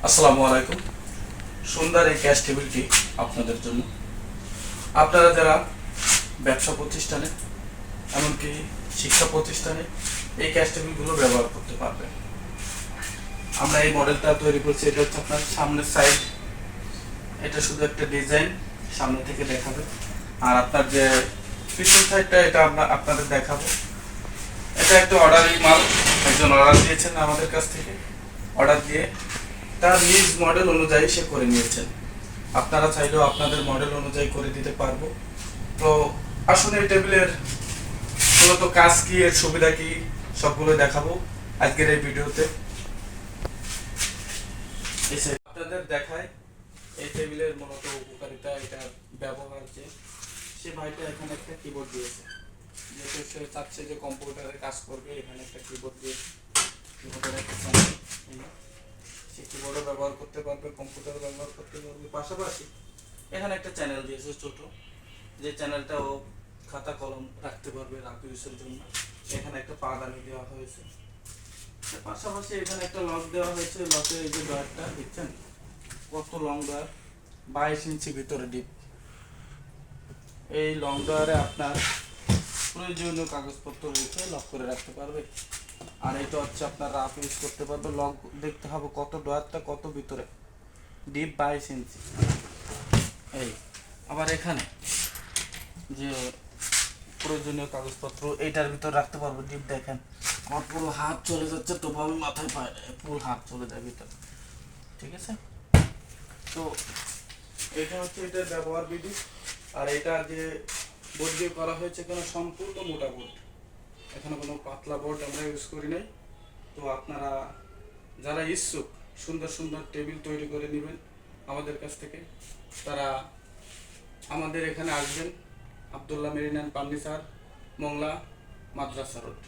আসসালামু আলাইকুম। সুন্দর এই ক্যাশ টেবিলটি আপনাদের জন্য। আপনারা যারা ব্যবসা প্রতিষ্ঠানে এমনকি শিক্ষা প্রতিষ্ঠানে এই ক্যাশ টেবিলগুলো ব্যবহার করতে পারবেন। আমরা এই মডেলটা তৈরি করছি। এটা হচ্ছে আপনার সামনের সাইড, এটা শুধু একটা ডিজাইন সামনে থেকে দেখাবে। আর আপনার যে পিছন সাইডটা এটা আমরা আপনাদের দেখাবো। এটা একটা অর্ডারি মাল, একজন অর্ডার দিয়েছেন আমাদের কাছ থেকে। অর্ডার দিয়ে তার নিজ মডেল অনুযায়ী সে করে নিয়েছেন। আপনারা চাইলেও আপনাদের মডেল অনুযায়ী করে দিতে পারবো। তো আসুন এই টেবিলের মূলত কাজ কি, এর সুবিধা কি, সবগুলো দেখাবো আজকের এই ভিডিওতে। আপনাদের দেখায় এই টেবিলের মূলত উপকারিতা, এটা ব্যবহার যে সে ভাইটা এখানে একটা কিবোর্ড দিয়েছে, যেহেতু সে চাচ্ছে যে কম্পিউটারে কাজ করবে। এখানে একটা কিবোর্ড দিয়েছে, কিবোর্ডের একটা সে কিবোর্ডও ব্যবহার করতে পারবে, কম্পিউটারও ব্যবহার করতে পারবে। পাশাপাশি এখানে একটা চ্যানেল দিয়েছে ছোট, যে চ্যানেলটা ও খাতা কলম রাখতে পারবে রাফ ইউজের জন্য। এখানে একটা পাদানি দেওয়া হয়েছে। পাশাপাশি এখানে একটা লক দেওয়া হয়েছে। লকে এই যে ডয়ারটা দেখছেন কত লং ডয়ার, 22 ইঞ্চি ভিতরে ডিপ। এই লং ডয়ারে আপনার প্রয়োজনীয় কাগজপত্র রেখে লক করে রাখতে পারবে। আর এটা হচ্ছে আপনার রাফ ইউজ করতে পারবে। লক দেখতে হবে কত ডয়ারটা কত ভিতরে, ডিপ 22 ইঞ্চি। এই আবার এখানে যে প্রয়োজনীয় কাগজপত্র এইটার ভিতর রাখতে পারবো। ডিপ দেখেন আমার পুরো হাত চলে যাচ্ছে, তবু আমি মাথায় পাই না, পুরো হাত চলে যায় ভিতরে। ঠিক আছে, তো এটা হচ্ছে এটার ব্যবহার বিধি। আর এটা যে বোর্ড দিয়ে করা হয়েছে এখানে সম্পূর্ণ মোটা বোর্ড, এখানে কোনো পাতলা বোর্ড আমরা ইউজ করি নাই। তো আপনারা যারা ইচ্ছুক সুন্দর সুন্দর টেবিল তৈরি করে নেবেন আমাদের কাছ থেকে, তারা আমাদের এখানে আসবেন। Abdullah marine and furniture, Mongla, Madrasa road.